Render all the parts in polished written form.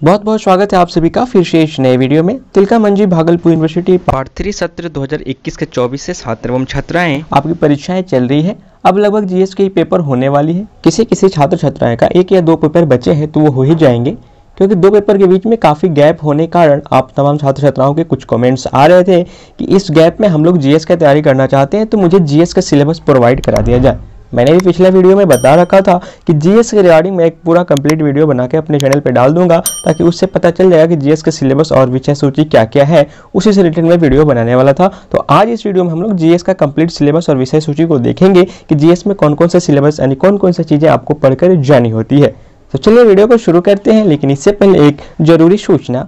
बहुत बहुत स्वागत है आप सभी का फिर से इस नए वीडियो में। तिलका मंजी भागलपुर यूनिवर्सिटी पार्ट 3 सत्र 2021 के 24 से छात्र एवं छात्राएं आपकी परीक्षाएं चल रही है। अब लगभग जीएस के पेपर होने वाली है। किसी किसी छात्र छात्राएं का एक या दो पेपर बचे हैं तो वो हो ही जाएंगे, क्योंकि दो पेपर के बीच में काफ़ी गैप होने के कारण आप तमाम छात्र छात्राओं के कुछ कमेंट्स आ रहे थे कि इस गैप में हम लोग जीएस की तैयारी करना चाहते हैं तो मुझे जीएस का सिलेबस प्रोवाइड करा दिया जाए। मैंने भी पिछले वीडियो में बता रखा था कि जीएस के रिगार्डिंग मैं एक पूरा कंप्लीट वीडियो बना के अपने चैनल पे डाल दूंगा, ताकि उससे पता चल जाएगा कि जीएस के सिलेबस और विषय सूची क्या क्या है। उसी से रिलेटेड मैं वीडियो बनाने वाला था। तो आज इस वीडियो में हम लोग जीएस का कंप्लीट सिलेबस और विषय सूची को देखेंगे कि जीएस में कौन कौन सा सिलेबस यानी कौन कौन सी चीज़ें आपको पढ़कर जानी होती है। तो चलिए वीडियो को शुरू करते हैं, लेकिन इससे पहले एक जरूरी सूचना।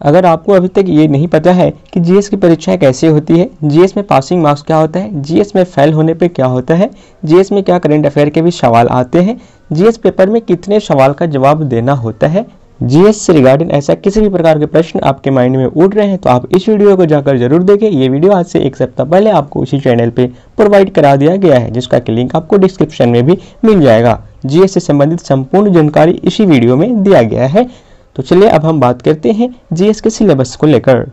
अगर आपको अभी तक ये नहीं पता है कि जीएस की परीक्षाएं कैसे होती है, जीएस में पासिंग मार्क्स क्या होता है, जीएस में फेल होने पे क्या होता है, जीएस में क्या करंट अफेयर के भी सवाल आते हैं, जीएस पेपर में कितने सवाल का जवाब देना होता है, जीएस से रिगार्डिंग ऐसा किसी भी प्रकार के प्रश्न आपके माइंड में उठ रहे हैं तो आप इस वीडियो को जाकर जरूर देखें। ये वीडियो आज से एक सप्ताह पहले आपको उसी चैनल पे प्रोवाइड करा दिया गया है, जिसका कि लिंक आपको डिस्क्रिप्शन में भी मिल जाएगा। जीएस से संबंधित संपूर्ण जानकारी इसी वीडियो में दिया गया है। तो चलिए अब हम बात करते हैं जीएस के सिलेबस को लेकर।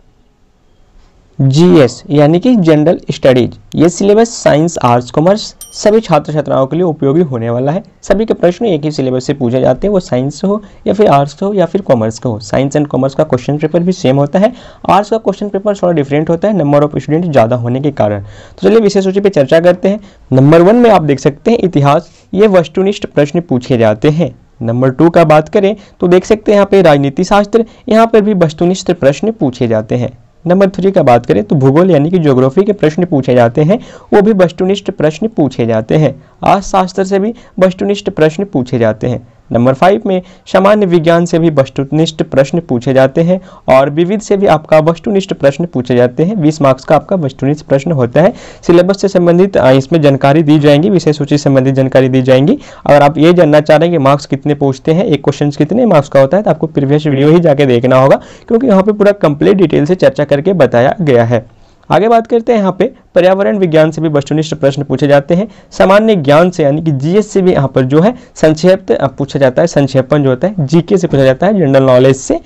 जीएस यानी कि जनरल स्टडीज, ये सिलेबस साइंस आर्ट्स कॉमर्स सभी छात्र छात्राओं के लिए उपयोगी होने वाला है। सभी के प्रश्न एक ही सिलेबस से पूछे जाते हैं, वो साइंस से हो या फिर आर्ट्स से हो या फिर कॉमर्स का हो। साइंस एंड कॉमर्स का क्वेश्चन पेपर भी सेम होता है, आर्ट्स का क्वेश्चन पेपर थोड़ा डिफरेंट होता है नंबर ऑफ स्टूडेंट ज़्यादा होने के कारण। तो चलिए विषय सूची पर चर्चा करते हैं। नंबर 1 में आप देख सकते हैं इतिहास, ये वस्तुनिष्ठ प्रश्न पूछे जाते हैं। नंबर 2 का बात करें तो देख सकते हैं यहाँ पे राजनीति शास्त्र, यहाँ पर भी वस्तुनिष्ठ प्रश्न पूछे जाते हैं। नंबर 3 का बात करें तो भूगोल यानी कि ज्योग्राफी के प्रश्न पूछे जाते हैं, वो भी वस्तुनिष्ठ प्रश्न पूछे जाते हैं। अर्थशास्त्र से भी वस्तुनिष्ठ प्रश्न पूछे जाते हैं। नंबर 5 में सामान्य विज्ञान से भी वस्तुनिष्ठ प्रश्न पूछे जाते हैं और विविध से भी आपका वस्तुनिष्ठ प्रश्न पूछे जाते हैं। 20 मार्क्स का आपका वस्तुनिष्ठ प्रश्न होता है। सिलेबस से संबंधित इसमें जानकारी दी जाएंगी, विषय सूची से संबंधित जानकारी दी जाएंगी। अगर आप ये जानना चाह रहे हैं कि मार्क्स कितने पूछते हैं, एक क्वेश्चन कितने मार्क्स का होता है, तो आपको प्रीवियस वीडियो ही जाके देखना होगा, क्योंकि यहाँ पे पूरा कंप्लीट डिटेल से चर्चा करके बताया गया है। आगे बात करते हैं, यहाँ पे पर्यावरण विज्ञान से भी वस्तुनिष्ठ प्रश्न पूछे जाते हैं। सामान्य ज्ञान से यानी कि जीएस से भी यहाँ पर जो है संक्षेप पूछा जाता है, संक्षेपण जो होता है जीके से पूछा जाता है, जनरल नॉलेज से।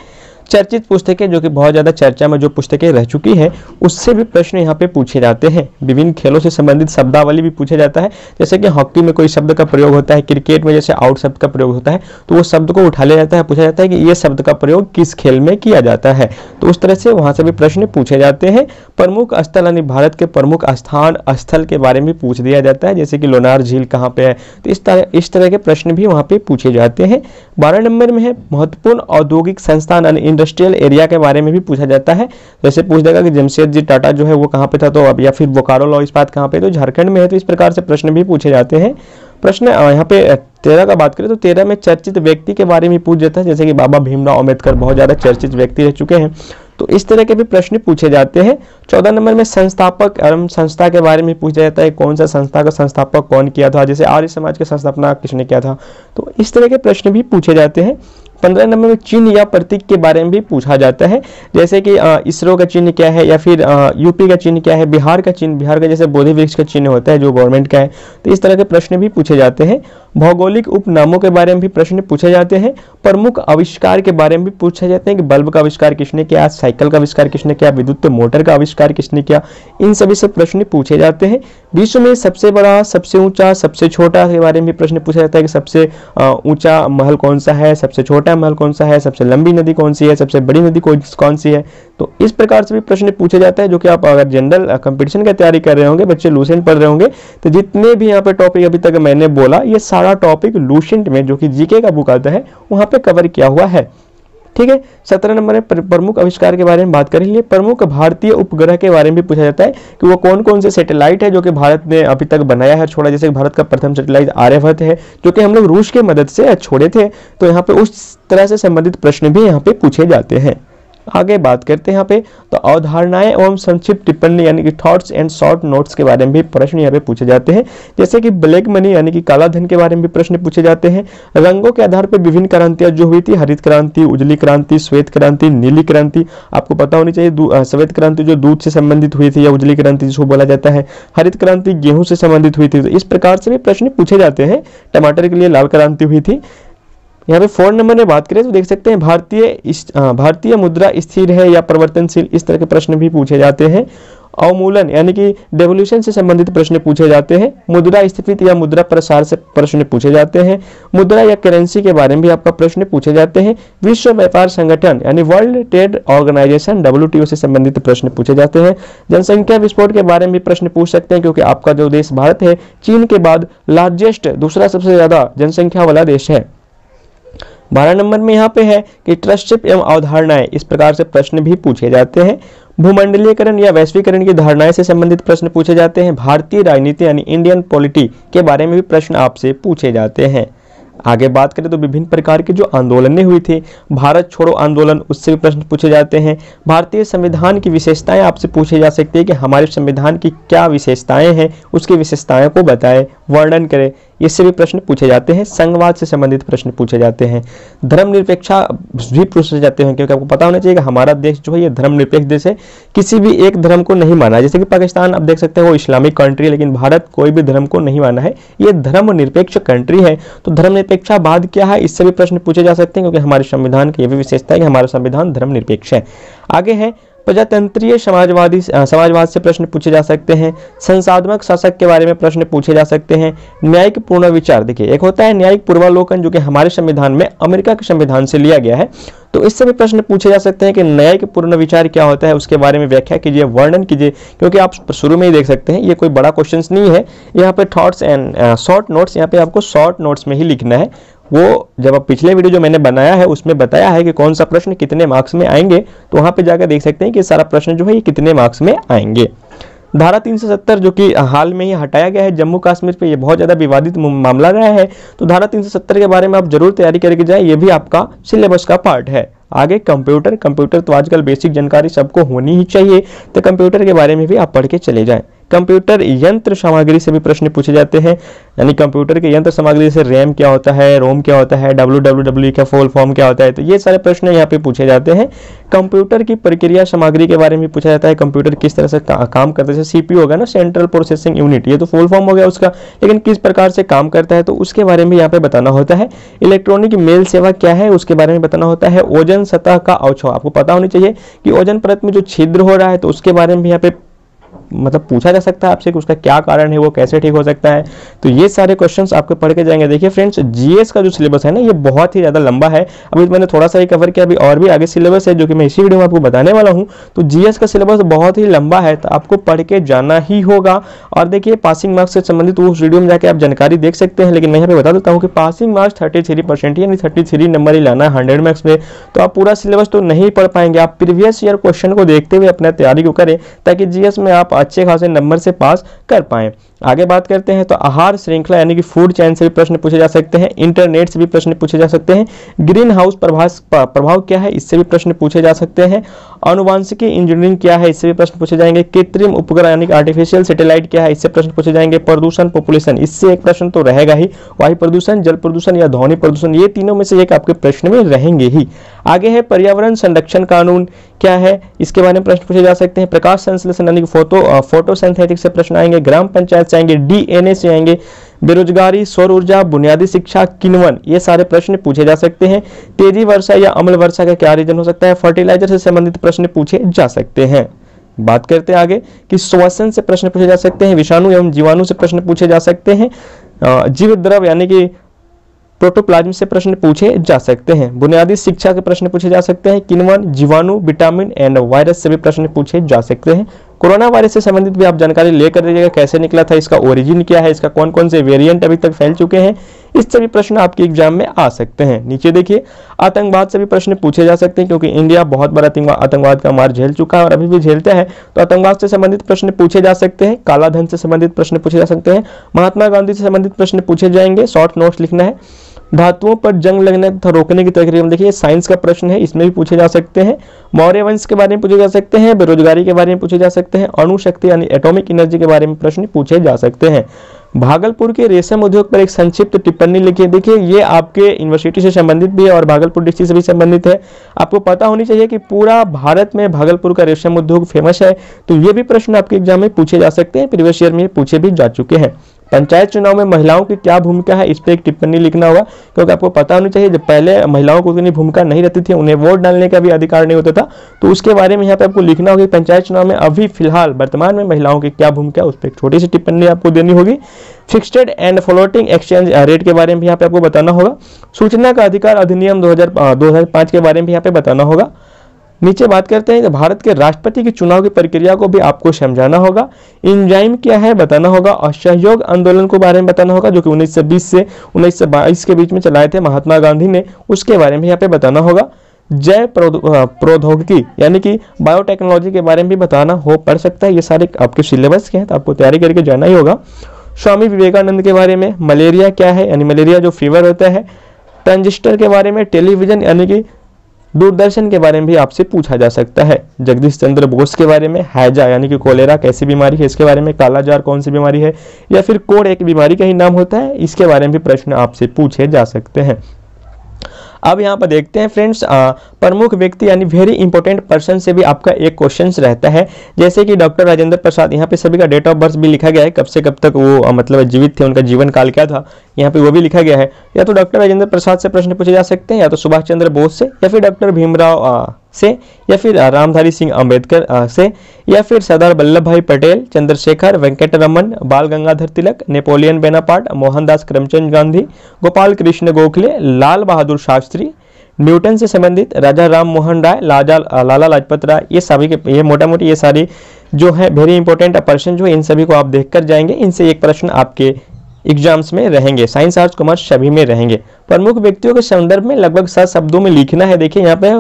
चर्चित पुस्तकें जो कि बहुत ज़्यादा चर्चा में जो पुस्तकें रह चुकी है उससे भी प्रश्न यहाँ पे पूछे जाते हैं। विभिन्न खेलों से संबंधित शब्दावली भी पूछा जाता है, जैसे कि हॉकी में कोई शब्द का प्रयोग होता है, क्रिकेट में जैसे आउट शब्द का प्रयोग होता है तो वो शब्द को उठा लिया जाता है, पूछा जाता है कि ये शब्द का प्रयोग किस खेल में किया जाता है। तो उस तरह से वहाँ से भी प्रश्न पूछे जाते हैं। प्रमुख स्थल यानी भारत के प्रमुख स्थान स्थल के बारे में पूछ दिया जाता है, जैसे कि लोनार झील कहाँ पे है, तो इस तरह के प्रश्न भी वहाँ पे पूछे जाते हैं। 12 नंबर में है महत्वपूर्ण औद्योगिक संस्थान यानी इंडस्ट्रियल एरिया के बारे में भी पूछा जाता है। जैसे पूछ देगा कि जमशेदजी टाटा जो है वो कहाँ पे था, तो अब या फिर बोकारो लौह इस्पात कहाँ पे, तो झारखंड में है। तो इस प्रकार से प्रश्न भी पूछे जाते हैं। प्रश्न यहाँ पे 13 का बात करें तो 13 में चर्चित व्यक्ति के बारे में पूछ जाता है, जैसे कि बाबा भीमराव अम्बेडकर बहुत ज़्यादा चर्चित व्यक्ति रह चुके हैं, तो इस तरह के भी प्रश्न पूछे जाते हैं। 14 नंबर में संस्थापक एवं संस्था के बारे में पूछा जाता है, कौन सा संस्था का संस्थापक कौन किया था, जैसे आर्य समाज की स्थापना किसने किया था, तो इस तरह के प्रश्न भी पूछे जाते हैं। 15 नंबर में चिन्ह या प्रतीक के बारे में भी पूछा जाता है, जैसे कि इसरो का चिन्ह क्या है या फिर यूपी का चिन्ह क्या है, बिहार का चिन्ह, बिहार का जैसे बोधि वृक्ष का चिन्ह होता है जो गवर्नमेंट का है, तो इस तरह के प्रश्न भी पूछे जाते हैं। भौगोलिक उपनामों के बारे में भी प्रश्न पूछे जाते हैं। प्रमुख आविष्कार के बारे में भी पूछे जाते हैं कि बल्ब का आविष्कार किसने किया, साइकिल का आविष्कार किसने किया, विद्युत मोटर का आविष्कार किसने किया, इन सभी से प्रश्न पूछे जाते हैं। विश्व में सबसे बड़ा, सबसे ऊंचा, सबसे छोटा के बारे में भी प्रश्न पूछा जाता है कि सबसे ऊंचा महल कौन सा है, सबसे छोटा महल कौन सा है, सबसे लंबी नदी कौन सी है, सबसे बड़ी नदी कौन सी है। तो इस प्रकार से भी प्रश्न पूछे जाता है, जो कि आप अगर जनरल कंपटीशन की तैयारी कर रहे होंगे, बच्चे लूसेंट पढ़ रहे होंगे, तो जितने भी यहाँ पे टॉपिक अभी तक मैंने बोला ये सारा टॉपिक लूसेंट में जो कि जीके का बुक आता है वहाँ पे कवर किया हुआ है। ठीक है। 17 नंबर में प्रमुख आविष्कार के बारे में बात करेंगे। प्रमुख भारतीय उपग्रह के बारे में भी पूछा जाता है कि वो कौन कौन से सैटेलाइट है जो कि भारत ने अभी तक बनाया है, छोड़ा। जैसे भारत का प्रथम सैटेलाइट आर्यभट्ट है जो कि हम लोग रूस के मदद से छोड़े थे, तो यहाँ पे उस तरह से संबंधित प्रश्न भी यहाँ पे पूछे जाते हैं। आगे बात करते हैं यहाँ पे तो अवधारणाएं एवं संक्षिप्त टिप्पणी यानी कि थॉट्स एंड शॉर्ट नोट्स के बारे में भी प्रश्न यहाँ पे पूछे जाते हैं, जैसे कि ब्लैक मनी यानी कि काला धन के बारे में भी प्रश्न पूछे जाते हैं। रंगों के आधार पर विभिन्न क्रांतियां जो हुई थी, हरित क्रांति, उजली क्रांति, श्वेत क्रांति, नीली क्रांति, आपको पता होनी चाहिए। श्वेत क्रांति जो दूध से संबंधित हुई थी, या उजली क्रांति जिसको बोला जाता है, हरित क्रांति गेहूं से संबंधित हुई थी। तो इस प्रकार से भी प्रश्न पूछे जाते हैं। टमाटर के लिए लाल क्रांति हुई थी। यहाँ पे 4 नंबर में बात करें तो देख सकते हैं भारतीय मुद्रा स्थिर है या परिवर्तनशील, इस तरह के प्रश्न भी पूछे जाते हैं। अवमूलन यानी कि डेवोल्यूशन से संबंधित प्रश्न पूछे जाते हैं। मुद्रा स्फीति या मुद्रा प्रसार से प्रश्न पूछे जाते हैं। मुद्रा या करेंसी के बारे में भी आपका प्रश्न पूछे जाते हैं। विश्व व्यापार संगठन यानी वर्ल्ड ट्रेड ऑर्गेनाइजेशन WTO से संबंधित प्रश्न पूछे जाते हैं। जनसंख्या विस्फोट के बारे में भी प्रश्न पूछ सकते हैं, क्योंकि आपका जो देश भारत है चीन के बाद लार्जेस्ट, दूसरा सबसे ज्यादा जनसंख्या वाला देश है। 12 नंबर में यहाँ पे है कि ट्रस्टशिप एवं अवधारणाएं, इस प्रकार से प्रश्न भी पूछे जाते हैं। भूमंडलीयकरण या वैश्वीकरण की धारणाएं से संबंधित प्रश्न पूछे जाते हैं। भारतीय राजनीति यानी इंडियन पॉलिटी के बारे में भी प्रश्न आपसे पूछे जाते हैं। आगे बात करें तो विभिन्न प्रकार की जो आंदोलनें हुई थी, भारत छोड़ो आंदोलन, उससे भी प्रश्न पूछे जाते हैं। भारतीय संविधान की विशेषताएं आपसे पूछी जा सकती है कि हमारे संविधान की क्या विशेषताएं हैं, उसकी विशेषताओं को बताएं, वर्णन करें, इससे भी प्रश्न पूछे जाते हैं। संघवाद से संबंधित प्रश्न पूछे जाते हैं। धर्मनिरपेक्षा भी पूछे जाते हैं, क्योंकि आपको पता होना चाहिए कि हमारा देश जो है ये धर्मनिरपेक्ष देश है, किसी भी एक धर्म को नहीं माना। जैसे कि पाकिस्तान आप देख सकते हैं वो इस्लामिक कंट्री है, लेकिन भारत कोई भी धर्म को नहीं माना है, ये धर्मनिरपेक्ष कंट्री है। तो धर्मनिरपेक्षवाद क्या है, इससे भी प्रश्न पूछे जा सकते हैं, क्योंकि हमारे संविधान की ये भी विशेषता है कि हमारा संविधान धर्मनिरपेक्ष है। आगे है प्रजातंत्रीय समाजवाद से प्रश्न पूछे जा सकते हैं। संसाधक शासक के बारे में प्रश्न पूछे जा सकते हैं। न्यायिक पूर्ण विचार, देखिए एक होता है न्यायिक पूर्वावलोकन, जो कि हमारे संविधान में अमेरिका के संविधान से लिया गया है, तो इससे भी प्रश्न पूछे जा सकते हैं कि न्यायिक पूर्ण विचार क्या होता है, उसके बारे में व्याख्या कीजिए, वर्णन कीजिए। क्योंकि आप शुरू में ही देख सकते हैं ये कोई बड़ा क्वेश्चन नहीं है, यहाँ पे थॉट्स एंड शॉर्ट नोट्स, यहाँ पे आपको शॉर्ट नोट्स में ही लिखना है। वो जब आप पिछले वीडियो जो मैंने बनाया है उसमें बताया है कि कौन सा प्रश्न कितने मार्क्स में आएंगे, तो वहां पे जाकर देख सकते हैं कि सारा प्रश्न जो है ये कितने मार्क्स में आएंगे। धारा 370 जो कि हाल में ही हटाया गया है जम्मू कश्मीर पे, ये बहुत ज्यादा विवादित मामला रहा है, तो धारा 370 के बारे में आप जरूर तैयारी करके जाए, ये भी आपका सिलेबस का पार्ट है। आगे कंप्यूटर तो आजकल बेसिक जानकारी सबको होनी ही चाहिए, तो कंप्यूटर के बारे में भी आप पढ़ के चले जाएं। कंप्यूटर यंत्र सामग्री से भी प्रश्न पूछे जाते हैं, यानी कंप्यूटर के यंत्र सामग्री से रैम क्या होता है, रोम क्या होता है, WWW का फुल फॉर्म क्या होता है, तो ये सारे प्रश्न यहाँ पे पूछे जाते हैं। कंप्यूटर की प्रक्रिया सामग्री के बारे में पूछा जाता है, कंप्यूटर किस तरह से काम करता है, जैसे CPU होगा ना, सेंट्रल प्रोसेसिंग यूनिट, ये तो फुल फॉर्म हो गया उसका, लेकिन किस प्रकार से काम करता है तो उसके बारे में यहाँ पे बताना होता है। इलेक्ट्रॉनिक मेल सेवा क्या है, उसके बारे में बताना होता है। ओजोन सतह का अवक्षय, आपको पता होनी चाहिए कि ओजोन परत में जो छिद्र हो रहा है, तो उसके बारे में भी यहाँ पे मतलब पूछा जा सकता है आपसे कि उसका क्या कारण है, वो कैसे ठीक हो सकता है। तो ये सारे क्वेश्चंस आपके पढ़ के जाएंगे। देखिए फ्रेंड्स, जीएस का जो सिलेबस है ना, ये बहुत ही ज़्यादा लंबा है। अभी मैंने थोड़ा सा ही कवर किया, अभी और भी आगे सिलेबस है जो कि मैं इसी वीडियो में आपको बताने वाला हूँ। तो जीएस का सिलेबस बहुत ही लंबा है, तो आपको पढ़ के जाना ही होगा। और देखिए पासिंग मार्क्स से संबंधित उस वीडियो में जाकर आप जानकारी देख सकते हैं, लेकिन मैं यहाँ पे बता देता हूँ कि पासिंग मार्क्स 33% यानी 33 नंबर ही लाना है 100 मार्क्स में। तो आप पूरा सिलेबस तो नहीं पढ़ पाएंगे, आप प्रीवियस ईयर क्वेश्चन को देखते हुए अपना तैयारी को करें, ताकि जीएस में आप अच्छे खासे नंबर से पास कर पाएं। आगे बात करते हैं तो आहार श्रृंखला यानी कि फूड चेन से भी प्रश्न पूछे जा सकते हैं। इंटरनेट से भी प्रश्न पूछे जा सकते हैं। ग्रीन हाउस प्रभाव क्या है, इससे भी प्रश्न पूछे जा सकते हैं। आनुवांशिकी इंजीनियरिंग क्या है, इससे भी प्रश्न पूछे जाएंगे। कृत्रिम उपग्रह यानी कि आर्टिफिशियल सैटेलाइट क्या है, इससे प्रश्न पूछे जाएंगे। प्रदूषण पॉपुलेशन, इससे एक प्रश्न तो रहेगा ही। वायु प्रदूषण, जल प्रदूषण या ध्वनि प्रदूषण, ये तीनों में से एक आपके प्रश्न में रहेंगे ही। आगे है पर्यावरण संरक्षण कानून क्या है, इसके बारे में प्रश्न पूछे जा सकते हैं। प्रकाश संश्लेषण यानी कि फोटोसिंथेटिक से प्रश्न आएंगे। ग्राम पंचायत से आएंगे। DNA से आएंगे। बेरोजगारी, सौर ऊर्जा, बुनियादी शिक्षा, किण्वन, ये सारे प्रश्न पूछे जा सकते हैं। तेजी वर्षा या अम्ल वर्षा का क्या रीजन हो सकता है, फर्टिलाइजर से संबंधित प्रश्न पूछे जा सकते हैं। बात करते हैं आगे कि श्वसन से प्रश्न पूछे जा सकते हैं। विषाणु एवं जीवाणु से प्रश्न पूछे जा सकते हैं। जीव द्रव यानी कि प्रोटोप्लाज्म से प्रश्न पूछे जा सकते हैं। बुनियादी शिक्षा के प्रश्न पूछे जा सकते हैं। किण्वन, जीवाणु, विटामिन एंड वायरस से भी प्रश्न पूछे जा सकते हैं। कोरोना वायरस से संबंधित भी आप जानकारी लेकर रहिएगा, कैसे निकला था, इसका ओरिजिन क्या है, इसका कौन कौन से वेरिएंट अभी तक फैल चुके हैं, इससे भी प्रश्न आपके एग्जाम में आ सकते हैं। नीचे देखिए आतंकवाद से भी प्रश्न पूछे जा सकते हैं, क्योंकि इंडिया बहुत बड़ा आतंकवाद का मार झेल चुका है और अभी भी झेलता है, तो आतंकवाद से संबंधित प्रश्न पूछे जा सकते हैं। काला धन से संबंधित प्रश्न पूछे जा सकते हैं। महात्मा गांधी से संबंधित प्रश्न पूछे जाएंगे, शॉर्ट नोट्स लिखना है। धातुओं पर जंग लगने तथा रोकने की प्रक्रिया में देखिए साइंस का प्रश्न है, इसमें भी पूछे जा सकते हैं। मौर्य वंश के बारे में पूछे जा सकते हैं। बेरोजगारी के बारे में पूछे जा सकते हैं। अणु शक्ति यानी एटॉमिक एनर्जी के बारे में प्रश्न पूछे जा सकते हैं। भागलपुर के रेशम उद्योग पर एक संक्षिप्त टिप्पणी लिखिए। देखिए ये आपके यूनिवर्सिटी से संबंधित भी है और भागलपुर डिस्ट्रिक्ट से भी संबंधित है। आपको पता होनी चाहिए कि पूरा भारत में भागलपुर का रेशम उद्योग फेमस है, तो ये भी प्रश्न आपके एग्जाम में पूछे जा सकते हैं। प्रीवियस ईयर में पूछे भी जा चुके हैं। पंचायत चुनाव में महिलाओं की क्या भूमिका है, इस पर एक टिप्पणी लिखना होगा, क्योंकि आपको पता होना चाहिए जब पहले महिलाओं को उतनी भूमिका नहीं रहती थी, उन्हें वोट डालने का भी अधिकार नहीं होता था, तो उसके बारे में यहाँ पे आपको लिखना होगा पंचायत चुनाव में अभी फिलहाल वर्तमान में महिलाओं की क्या भूमिका है, उस पर एक छोटी सी टिप्पणी आपको देनी होगी। Fixed and floating exchange rate के बारे में भी यहाँ पे आपको बताना होगा। सूचना का अधिकार अधिनियम 2005 के बारे में भी यहाँ पे बताना होगा। नीचे बात करते हैं भारत के राष्ट्रपति के चुनाव की प्रक्रिया को भी आपको समझाना होगा। एंजाइम क्या है बताना होगा, और सहयोग आंदोलन के बारे में बताना होगा जो कि 1920 से 1922 के बीच में चलाए थे महात्मा गांधी ने, उसके बारे में यहाँ पे बताना होगा। जैव प्रौद्योगिकी यानी कि बायोटेक्नोलॉजी के बारे में भी बताना हो पड़ सकता है, ये सारे आपके सिलेबस के हैं तो आपको तैयारी करके जाना ही होगा। स्वामी विवेकानंद के बारे में, मलेरिया क्या है यानी मलेरिया जो फीवर होता है, ट्रांजिस्टर के बारे में, टेलीविजन यानी कि दूरदर्शन के बारे में भी आपसे पूछा जा सकता है। जगदीश चंद्र बोस के बारे में, हैजा यानी कि कोलेरा कैसी बीमारी है इसके बारे में, कालाजार कौन सी बीमारी है, या फिर कोड़ एक बीमारी का ही नाम होता है, इसके बारे में भी प्रश्न आपसे पूछे जा सकते हैं। अब यहाँ पर देखते हैं फ्रेंड्स, प्रमुख व्यक्ति यानी वेरी इंपॉर्टेंट पर्सन से भी आपका एक क्वेश्चन रहता है, जैसे कि डॉक्टर राजेंद्र प्रसाद, यहाँ पे सभी का डेट ऑफ बर्थ भी लिखा गया है, कब से कब तक वो मतलब जीवित थे, उनका जीवन काल क्या था, यहाँ पे वो भी लिखा गया है। या तो डॉक्टर राजेंद्र प्रसाद से प्रश्न पूछे जा सकते हैं, या तो सुभाष चंद्र बोस से, या फिर डॉक्टर भीमराव से, या फिर रामधारी सिंह अंबेडकर से, या फिर सरदार वल्लभ भाई पटेल, चंद्रशेखर, वेंकटरमन, बाल गंगाधर तिलक, नेपोलियन बोनापार्ट, मोहनदास करमचंद गांधी, गोपाल कृष्ण गोखले, लाल बहादुर शास्त्री, न्यूटन से संबंधित राजा राम मोहन राय, लाला लाजपत राय, ये सभी के ये मोटा मोटी ये सारी जो है वेरी इंपॉर्टेंट पर्सन जो है, इन सभी को आप देख कर जाएंगे। इनसे एक प्रश्न आपके एग्जाम्स में रहेंगे, साइंस आर्ट्स कॉमर्स सभी में रहेंगे। प्रमुख व्यक्तियों के संदर्भ में लगभग 7 शब्दों में लिखना है। देखिए यहाँ पे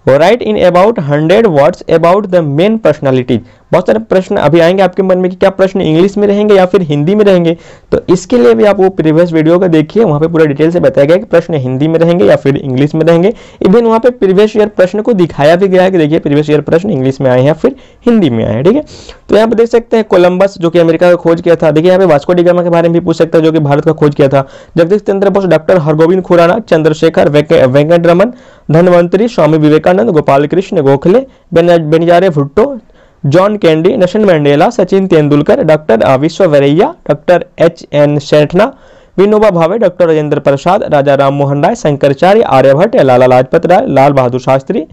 right in about 100 words about the main personalities. बहुत सारे प्रश्न अभी आएंगे आपके मन में कि क्या प्रश्न इंग्लिश में रहेंगे या फिर हिंदी में रहेंगे, तो इसके लिए भी आप वो प्रीवियस वीडियो को देखिए, वहाँ पे पूरा डिटेल से बताया गया कि प्रश्न हिंदी में रहेंगे या फिर इंग्लिश में रहेंगे। इवन वहाँ पे प्रीवियस ईयर प्रश्न को दिखाया भी गया है कि देखिए प्रीवियस ईयर प्रश्न इंग्लिश में आए हैं या फिर हिंदी में आए हैं, ठीक है। तो यहाँ पे देख सकते हैं कोलंबस जो कि अमेरिका का खोज किया था। देखिए यहाँ पे वास्को डी गामा के बारे में भी पूछ सकता है जो कि भारत का खोज किया था। Jagadish Chandra Bose, doctor Hargobind Khorana, Chandrasekhar, Venkataraman, Dhanvantari, Swami Vivekananda, Gopal Krishna Gokhale, Benazir Bhutto, John Kennedy, Nelson Mandela, Sachin Tendulkar, doctor Visvesvaraya, doctor HN. Sethna, Vinoba Bhave, doctor Rajendra Prasad, Raja Ram Mohan Roy, Shankaracharya, Aryabhata, Lala Lajpat Rai, Lal Bahadur Shastri,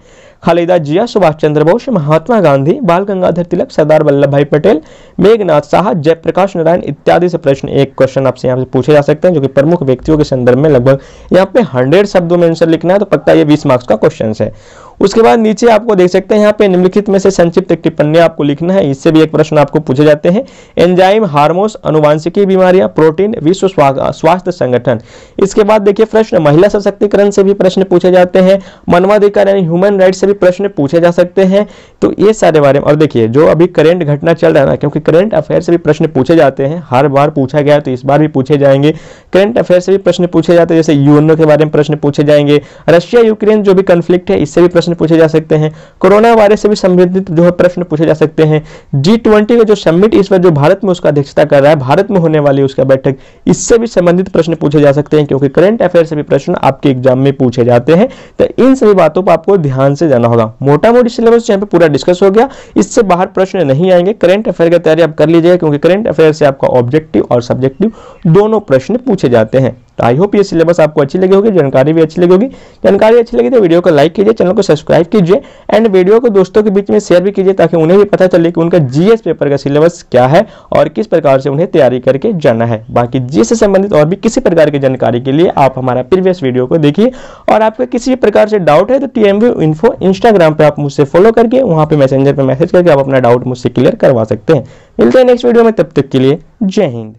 Khaleda Zia, Subhas Chandra Bose, Mahatma Gandhi, Bal Gangadhar तिलक, सरदार वल्लभ भाई पटेल, मेघनाथ साहा, जयप्रकाश नारायण इत्यादि से प्रश्न एक क्वेश्चन आपसे यहाँ से पूछे जा सकते हैं, जो कि प्रमुख व्यक्तियों के संदर्भ में लगभग यहाँ पे 100 शब्दों में आंसर लिखना है, तो पक्का ये 20 मार्क्स का क्वेश्चन है। उसके बाद नीचे आपको देख सकते हैं यहाँ पे निम्नलिखित में से संक्षिप्त टिप्पणी आपको लिखना है, इससे भी एक प्रश्न आपको पूछे जाते हैं। एंजाइम, हार्मोन्स, अनुवांशिकी बीमारियां, प्रोटीन, विश्व स्वास्थ्य संगठन। इसके बाद देखिए प्रश्न महिला सशक्तिकरण से भी प्रश्न पूछे जाते हैं, मानवाधिकार यानी ह्यूमन राइट से भी प्रश्न पूछे जा सकते हैं। तो ये सारे बारे में, और देखिए जो अभी करंट घटना चल रहा है ना, क्योंकि करंट अफेयर से भी प्रश्न पूछे जाते हैं, हर बार पूछा गया तो इस बार भी पूछे जाएंगे। करंट अफेयर से भी प्रश्न पूछे जाते हैं, जैसे यूएनओ के बारे में प्रश्न पूछे जाएंगे, रशिया यूक्रेन जो भी कन्फ्लिक्ट है इससे भी प्रश्न पूछे जा सकते हैं, कोरोना वायरस से भी संबंधित जो है प्रश्न पूछे जा सकते हैं। G20 का जो समिट इस बार जो भारत में उसका अध्यक्षता कर रहा है, भारत में होने वाली उसका बैठक, इससे भी संबंधित प्रश्न पूछे जा सकते हैं, क्योंकि करंट अफेयर से भी प्रश्न आपके एग्जाम में पूछे जाते हैं। तो इन सभी बातों पर आपको ध्यान से जाना होगा। मोटा मोटी सिलेबस यहाँ पे पूरा डिस्कस हो गया, इससे बाहर प्रश्न नहीं आएंगे। करंट अफेयर की तैयारी आप कर लीजिएगा, क्योंकि करंट अफेयर से आपका ऑब्जेक्टिव और सब्जेक्टिव दोनों प्रश्न पूछे जाते हैं। तो आई होप ये सिलेबस आपको अच्छी लगी होगी, जानकारी भी अच्छी लगी होगी। जानकारी अच्छी लगी तो वीडियो को लाइक कीजिए, चैनल को सब्सक्राइब कीजिए एंड वीडियो को दोस्तों के बीच में शेयर भी कीजिए, ताकि उन्हें भी पता चले कि उनका जीएस पेपर का सिलेबस क्या है और किस प्रकार से उन्हें तैयारी करके जाना है। बाकी जीएस से संबंधित और भी किसी प्रकार की जानकारी के लिए आप हमारा प्रीवियस वीडियो को देखिए, और आपका किसी प्रकार से डाउट है तो TMV Info इंस्टाग्राम पर आप मुझसे फॉलो करके वहां पे मैसेंजर पर मैसेज करके आप अपना डाउट मुझसे क्लियर करवा सकते हैं। मिलते हैं नेक्स्ट वीडियो में, तब तक के लिए जय हिंद।